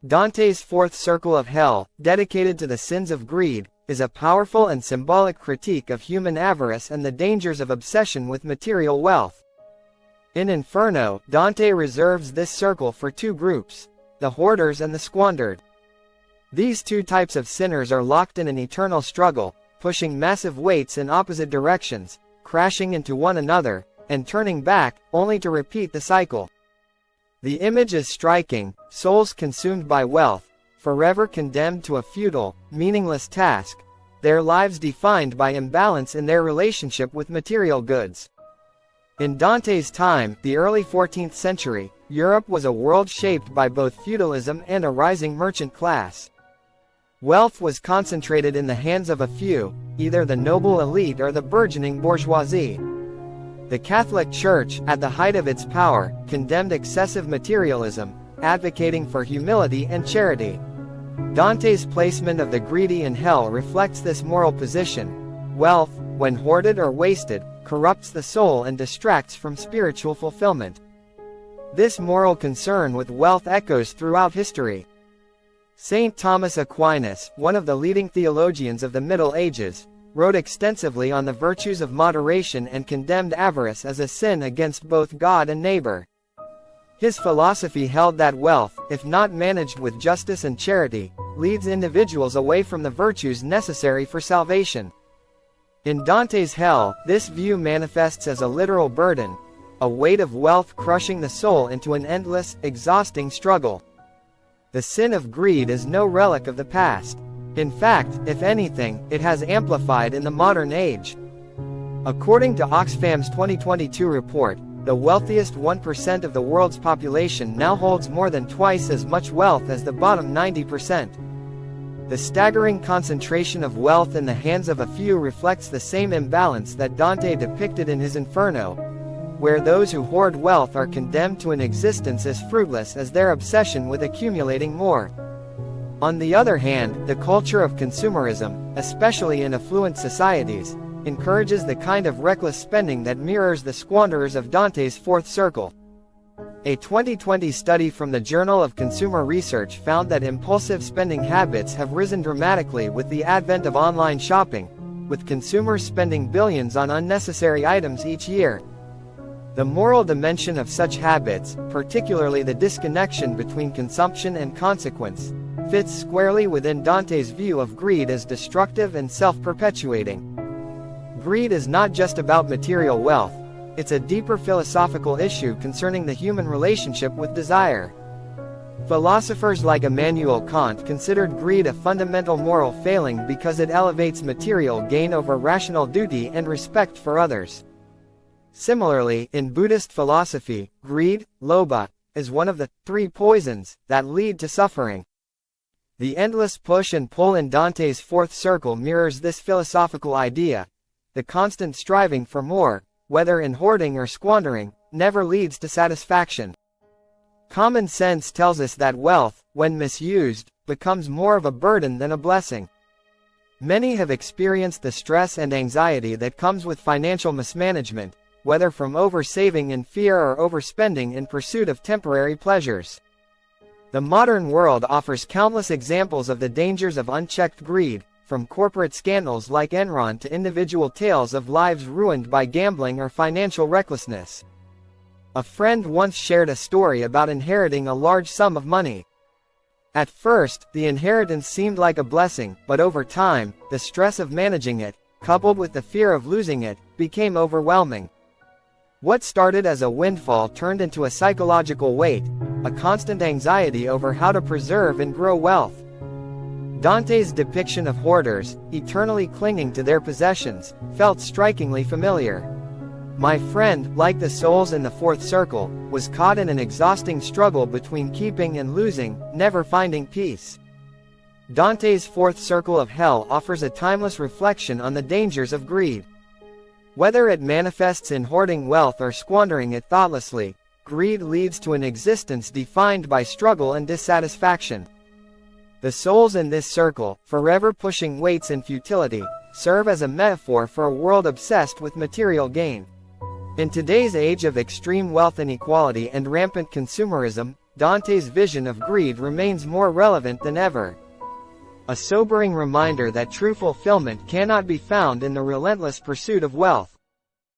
Dante's fourth circle of hell, dedicated to the sins of greed, is a powerful and symbolic critique of human avarice and the dangers of obsession with material wealth. In Inferno, Dante reserves this circle for two groups, the hoarders and the squandered. These two types of sinners are locked in an eternal struggle, pushing massive weights in opposite directions, crashing into one another, and turning back, only to repeat the cycle. The image is striking: souls consumed by wealth, forever condemned to a futile, meaningless task, their lives defined by imbalance in their relationship with material goods. In Dante's time, the early 14th century, Europe was a world shaped by both feudalism and a rising merchant class. Wealth was concentrated in the hands of a few, either the noble elite or the burgeoning bourgeoisie. The Catholic Church, at the height of its power, condemned excessive materialism, advocating for humility and charity. Dante's placement of the greedy in hell reflects this moral position. Wealth, when hoarded or wasted, corrupts the soul and distracts from spiritual fulfillment. This moral concern with wealth echoes throughout history. Saint Thomas Aquinas, one of the leading theologians of the Middle Ages, wrote extensively on the virtues of moderation and condemned avarice as a sin against both God and neighbor. His philosophy held that wealth, if not managed with justice and charity, leads individuals away from the virtues necessary for salvation. In Dante's hell, this view manifests as a literal burden, a weight of wealth crushing the soul into an endless, exhausting struggle. The sin of greed is no relic of the past. In fact, if anything, it has amplified in the modern age. According to Oxfam's 2022 report, the wealthiest 1% of the world's population now holds more than twice as much wealth as the bottom 90%. The staggering concentration of wealth in the hands of a few reflects the same imbalance that Dante depicted in his Inferno, where those who hoard wealth are condemned to an existence as fruitless as their obsession with accumulating more. On the other hand, the culture of consumerism, especially in affluent societies, encourages the kind of reckless spending that mirrors the squanderers of Dante's fourth circle. A 2020 study from the Journal of Consumer Research found that impulsive spending habits have risen dramatically with the advent of online shopping, with consumers spending billions on unnecessary items each year. The moral dimension of such habits, particularly the disconnection between consumption and consequence, fits squarely within Dante's view of greed as destructive and self-perpetuating. Greed is not just about material wealth, it's a deeper philosophical issue concerning the human relationship with desire. Philosophers like Immanuel Kant considered greed a fundamental moral failing because it elevates material gain over rational duty and respect for others. Similarly, in Buddhist philosophy, greed, lobha, is one of the three poisons that lead to suffering. The endless push and pull in Dante's fourth circle mirrors this philosophical idea. The constant striving for more, whether in hoarding or squandering, never leads to satisfaction. Common sense tells us that wealth, when misused, becomes more of a burden than a blessing. Many have experienced the stress and anxiety that comes with financial mismanagement, whether from oversaving in fear or overspending in pursuit of temporary pleasures. The modern world offers countless examples of the dangers of unchecked greed, from corporate scandals like Enron to individual tales of lives ruined by gambling or financial recklessness. A friend once shared a story about inheriting a large sum of money. At first, the inheritance seemed like a blessing, but over time, the stress of managing it, coupled with the fear of losing it, became overwhelming. What started as a windfall turned into a psychological weight, a constant anxiety over how to preserve and grow wealth. Dante's depiction of hoarders, eternally clinging to their possessions, felt strikingly familiar. My friend, like the souls in the fourth circle, was caught in an exhausting struggle between keeping and losing, never finding peace. Dante's fourth circle of hell offers a timeless reflection on the dangers of greed. Whether it manifests in hoarding wealth or squandering it thoughtlessly, greed leads to an existence defined by struggle and dissatisfaction. The souls in this circle, forever pushing weights and futility, serve as a metaphor for a world obsessed with material gain. In today's age of extreme wealth inequality and rampant consumerism, Dante's vision of greed remains more relevant than ever. A sobering reminder that true fulfillment cannot be found in the relentless pursuit of wealth.